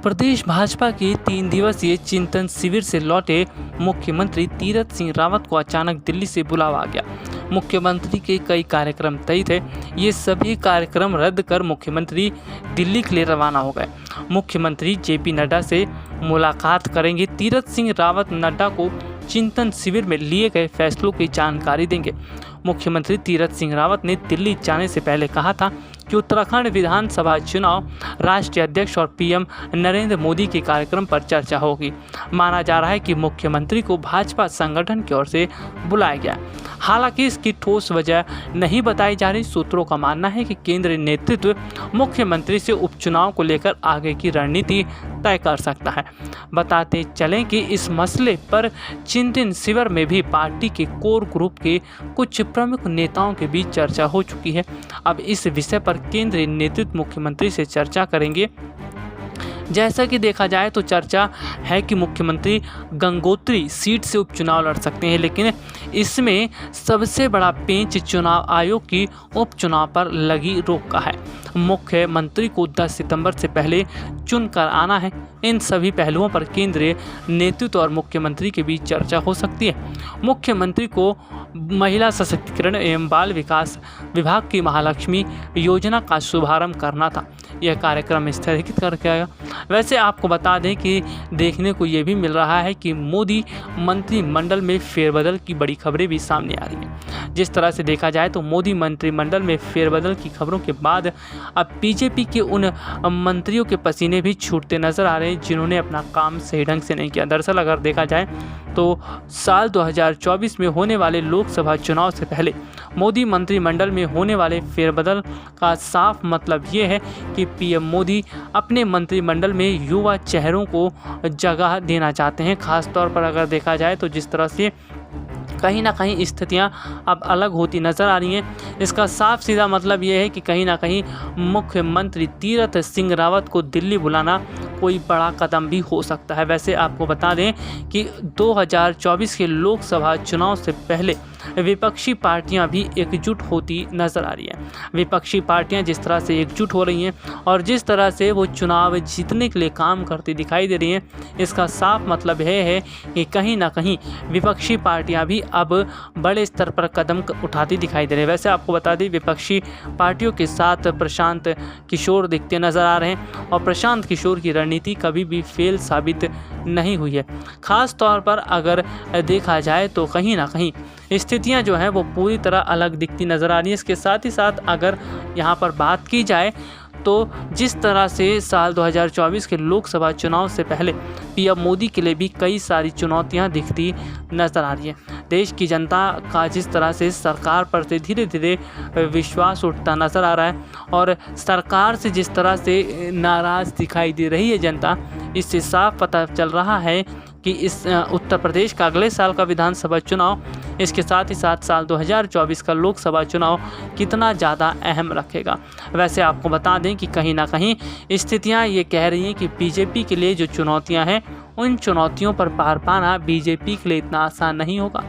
प्रदेश भाजपा के 3 दिवसीय चिंतन शिविर से लौटे मुख्यमंत्री तीरथ सिंह रावत को अचानक दिल्ली से बुलावा आ गया। मुख्यमंत्री के कई कार्यक्रम तय थे, ये सभी कार्यक्रम रद्द कर मुख्यमंत्री दिल्ली के लिए रवाना हो गए। मुख्यमंत्री जेपी नड्डा से मुलाकात करेंगे। तीरथ सिंह रावत नड्डा को चिंतन शिविर में लिए गए फैसलों की जानकारी देंगे। मुख्यमंत्री तीरथ सिंह रावत ने दिल्ली जाने से पहले कहा था कि उत्तराखंड विधानसभा चुनाव, राष्ट्रीय अध्यक्ष और पीएम नरेंद्र मोदी के कार्यक्रम पर चर्चा होगी। माना जा रहा है कि मुख्यमंत्री को भाजपा संगठन की ओर से बुलाया गया। हालांकि इसकी ठोस वजह नहीं बताई जा रही। सूत्रों का मानना है कि केंद्रीय नेतृत्व मुख्यमंत्री से उपचुनाव को लेकर आगे की रणनीति तय कर सकता है। बताते चलें कि इस मसले पर चिंतन शिविर में भी पार्टी के कोर ग्रुप के कुछ प्रमुख नेताओं के बीच चर्चा हो चुकी है। अब इस विषय पर केंद्रीय नेतृत्व मुख्यमंत्री से चर्चा करेंगे। जैसा कि देखा जाए तो चर्चा है कि मुख्यमंत्री गंगोत्री सीट से उपचुनाव लड़ सकते हैं, लेकिन इसमें सबसे बड़ा पेंच चुनाव आयोग की उपचुनाव पर लगी रोक का है। मुख्यमंत्री को 10 सितंबर से पहले चुनकर आना है। इन सभी पहलुओं पर केंद्रीय नेतृत्व और मुख्यमंत्री के बीच चर्चा हो सकती है। मुख्यमंत्री को महिला सशक्तिकरण एवं बाल विकास विभाग की महालक्ष्मी योजना का शुभारंभ करना था। यह कार्यक्रम स्थगित कर दिया गया। वैसे आपको बता दें कि देखने को ये भी मिल रहा है कि मोदी मंत्रिमंडल में फेरबदल की बड़ी खबरें भी सामने आ रही हैं। जिस तरह से देखा जाए तो मोदी मंत्रिमंडल में फेरबदल की खबरों के बाद अब बीजेपी के उन मंत्रियों के पसीने भी छूटते नजर आ रहे हैं जिन्होंने अपना काम सही ढंग से नहीं किया। दरअसल अगर देखा जाए तो साल 2024 में होने वाले लोकसभा चुनाव से पहले मोदी मंत्रिमंडल में होने वाले फेरबदल का साफ मतलब ये है कि पीएम मोदी अपने मंत्रिमंडल में युवा चेहरों को जगह देना चाहते हैं। खास तौर पर अगर देखा जाए तो जिस तरह से कहीं ना कहीं स्थितियां अब अलग होती नज़र आ रही हैं, इसका साफ सीधा मतलब ये है कि कहीं ना कहीं मुख्यमंत्री तीरथ सिंह रावत को दिल्ली बुलाना कोई बड़ा कदम भी हो सकता है। वैसे आपको बता दें कि 2024 के लोकसभा चुनाव से पहले विपक्षी पार्टियां भी एकजुट होती नज़र आ रही हैं। विपक्षी पार्टियां जिस तरह से एकजुट हो रही हैं और जिस तरह से वो चुनाव जीतने के लिए काम करती दिखाई दे रही हैं, इसका साफ मतलब है कि कहीं ना कहीं विपक्षी पार्टियां भी अब बड़े स्तर पर कदम उठाती दिखाई दे रही है। वैसे आपको बता दें विपक्षी पार्टियों के साथ प्रशांत किशोर दिखते नज़र आ रहे हैं और प्रशांत किशोर की रणनीति कभी भी फेल साबित नहीं हुई है। खास तौर पर अगर देखा जाए तो कहीं ना कहीं स्थितियां जो हैं वो पूरी तरह अलग दिखती नज़र आ रही हैं। इसके साथ ही साथ अगर यहाँ पर बात की जाए तो जिस तरह से साल 2024 के लोकसभा चुनाव से पहले पीएम मोदी के लिए भी कई सारी चुनौतियां दिखती नज़र आ रही हैं। देश की जनता का जिस तरह से सरकार पर से धीरे धीरे विश्वास उठता नज़र आ रहा है और सरकार से जिस तरह से नाराज़ दिखाई दे रही है जनता, इससे साफ पता चल रहा है कि इस उत्तर प्रदेश का अगले साल का विधानसभा चुनाव, इसके साथ ही साथ साल 2024 का लोकसभा चुनाव कितना ज़्यादा अहम रखेगा। वैसे आपको बता दें कि कहीं ना कहीं स्थितियां ये कह रही हैं कि बीजेपी के लिए जो चुनौतियां हैं उन चुनौतियों पर पार पाना बीजेपी के लिए इतना आसान नहीं होगा।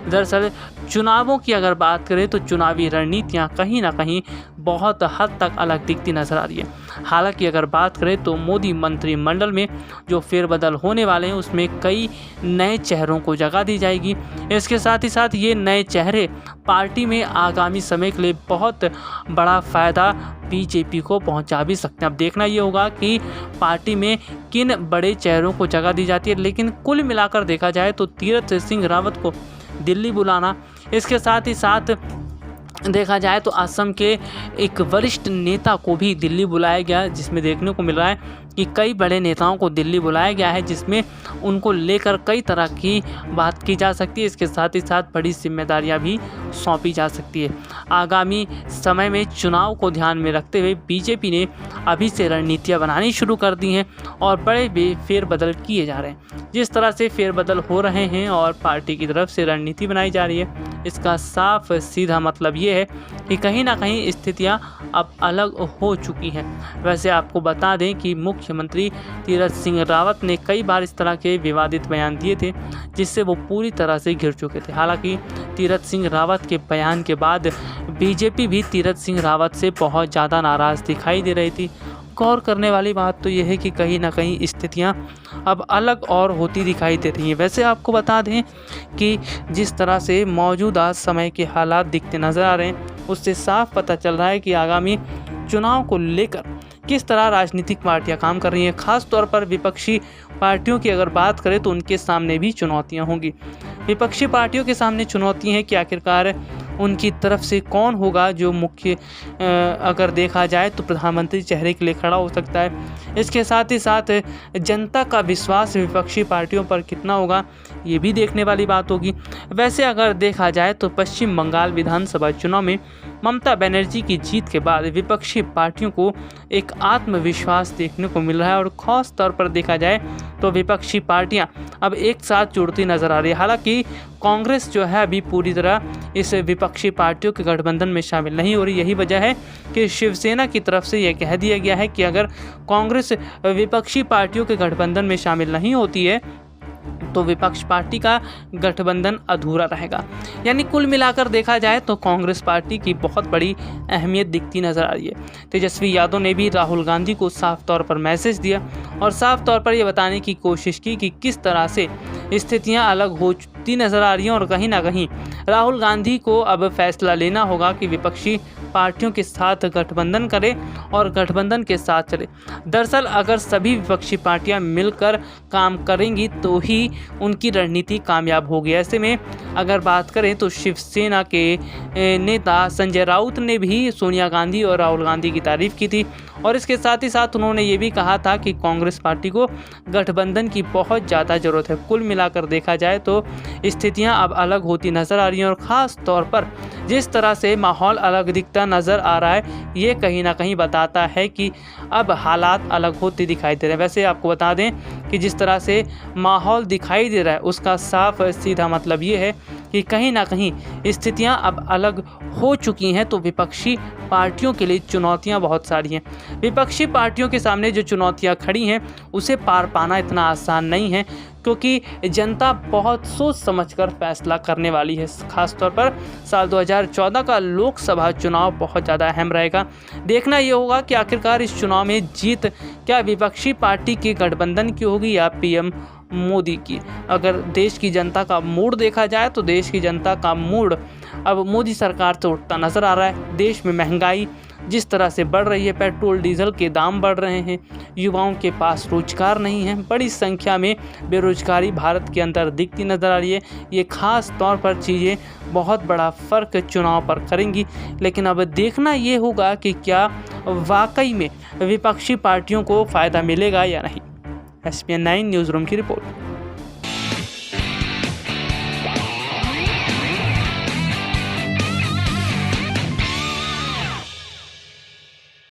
दरअसल चुनावों की अगर बात करें तो चुनावी रणनीतियां कहीं ना कहीं बहुत हद तक अलग दिखती नज़र आ रही है। हालांकि अगर बात करें तो मोदी मंत्रिमंडल में जो फेरबदल होने वाले हैं उसमें कई नए चेहरों को जगह दी जाएगी। इसके साथ ही साथ ये नए चेहरे पार्टी में आगामी समय के लिए बहुत बड़ा फ़ायदा बीजेपी को पहुंचा भी सकते हैं। अब देखना ये होगा कि पार्टी में किन बड़े चेहरों को जगह दी जाती है, लेकिन कुल मिलाकर देखा जाए तो तीरथ सिंह रावत को दिल्ली बुलाना, इसके साथ ही साथ देखा जाए तो असम के एक वरिष्ठ नेता को भी दिल्ली बुलाया गया, जिसमें देखने को मिल रहा है कि कई बड़े नेताओं को दिल्ली बुलाया गया है, जिसमें उनको लेकर कई तरह की बात की जा सकती है। इसके साथ ही साथ बड़ी जिम्मेदारियां भी सौंपी जा सकती है। आगामी समय में चुनाव को ध्यान में रखते हुए बीजेपी ने अभी से रणनीतियां बनानी शुरू कर दी हैं और बड़े फेरबदल किए जा रहे हैं। जिस तरह से फेरबदल हो रहे हैं और पार्टी की तरफ से रणनीति बनाई जा रही है, इसका साफ सीधा मतलब ये है कि कहीं ना कहीं स्थितियां अब अलग हो चुकी हैं। वैसे आपको बता दें कि मुख्यमंत्री तीरथ सिंह रावत ने कई बार इस तरह के विवादित बयान दिए थे जिससे वो पूरी तरह से घिर चुके थे। हालांकि तीरथ सिंह रावत के बयान के बाद बीजेपी भी तीरथ सिंह रावत से बहुत ज़्यादा नाराज़ दिखाई दे रही थी गौर करने वाली बात तो यह है कि कहीं ना कहीं स्थितियां अब अलग और होती दिखाई दे रही हैं। वैसे आपको बता दें कि जिस तरह से मौजूदा समय के हालात दिखते नज़र आ रहे हैं, उससे साफ पता चल रहा है कि आगामी चुनाव को लेकर किस तरह राजनीतिक पार्टियां काम कर रही हैं। खास तौर पर विपक्षी पार्टियों की अगर बात करें तो उनके सामने भी चुनौतियां होंगी। विपक्षी पार्टियों के सामने चुनौती हैं कि आखिरकार उनकी तरफ से कौन होगा जो मुख्य अगर देखा जाए तो प्रधानमंत्री चेहरे के लिए खड़ा हो सकता है। इसके साथ ही साथ जनता का विश्वास विपक्षी पार्टियों पर कितना होगा, ये भी देखने वाली बात होगी। वैसे अगर देखा जाए तो पश्चिम बंगाल विधानसभा चुनाव में ममता बनर्जी की जीत के बाद विपक्षी पार्टियों को एक आत्मविश्वास देखने को मिल रहा है और खास तौर पर देखा जाए तो विपक्षी पार्टियां अब एक साथ जुड़ती नजर आ रही है। हालांकि कांग्रेस जो है अभी पूरी तरह इस विपक्षी पार्टियों के गठबंधन में शामिल नहीं हो रही। यही वजह है कि शिवसेना की तरफ से यह कह दिया गया है कि अगर कांग्रेस विपक्षी पार्टियों के गठबंधन में शामिल नहीं होती है तो विपक्ष पार्टी का गठबंधन अधूरा रहेगा। यानी कुल मिलाकर देखा जाए तो कांग्रेस पार्टी की बहुत बड़ी अहमियत दिखती नजर आ रही है। तेजस्वी यादव ने भी राहुल गांधी को साफ तौर पर मैसेज दिया और साफ तौर पर यह बताने की कोशिश की कि किस तरह से स्थितियां अलग होती नजर आ रही हैं और कहीं ना कहीं राहुल गांधी को अब फैसला लेना होगा कि विपक्षी पार्टियों के साथ गठबंधन करे और गठबंधन के साथ चले। दरअसल अगर सभी विपक्षी पार्टियां मिलकर काम करेंगी तो ही उनकी रणनीति कामयाब होगी। ऐसे में अगर बात करें तो शिवसेना के नेता संजय राउत ने भी सोनिया गांधी और राहुल गांधी की तारीफ की थी और इसके साथ ही साथ उन्होंने ये भी कहा था कि कांग्रेस पार्टी को गठबंधन की बहुत ज़्यादा ज़रूरत है। कुल मिलाकर देखा जाए तो स्थितियां अब अलग होती नज़र आ रही हैं और ख़ास तौर पर जिस तरह से माहौल अलग दिखता नज़र आ रहा है, ये कहीं ना कहीं बताता है कि अब हालात अलग होते दिखाई दे रहे हैं। वैसे आपको बता दें कि जिस तरह से माहौल दिखाई दे रहा है उसका साफ सीधा मतलब ये है कि कहीं ना कहीं स्थितियां अब अलग हो चुकी हैं। तो विपक्षी पार्टियों के लिए चुनौतियां बहुत सारी हैं। विपक्षी पार्टियों के सामने जो चुनौतियां खड़ी हैं उसे पार पाना इतना आसान नहीं है, क्योंकि जनता बहुत सोच समझकर फैसला करने वाली है। खासतौर पर साल 2014 का लोकसभा चुनाव बहुत ज़्यादा अहम रहेगा। देखना ये होगा कि आखिरकार इस चुनाव में जीत क्या विपक्षी पार्टी के गठबंधन की होगी या पीएम मोदी की। अगर देश की जनता का मूड देखा जाए तो देश की जनता का मूड अब मोदी सरकार से उठता नज़र आ रहा है। देश में महंगाई जिस तरह से बढ़ रही है, पेट्रोल डीजल के दाम बढ़ रहे हैं, युवाओं के पास रोजगार नहीं है, बड़ी संख्या में बेरोजगारी भारत के अंदर दिखती नज़र आ रही है। ये खास तौर पर चीज़ें बहुत बड़ा फ़र्क चुनाव पर करेंगी। लेकिन अब देखना ये होगा कि क्या वाकई में विपक्षी पार्टियों को फ़ायदा मिलेगा या नहीं। SPN 9 न्यूज़ रूम की रिपोर्ट।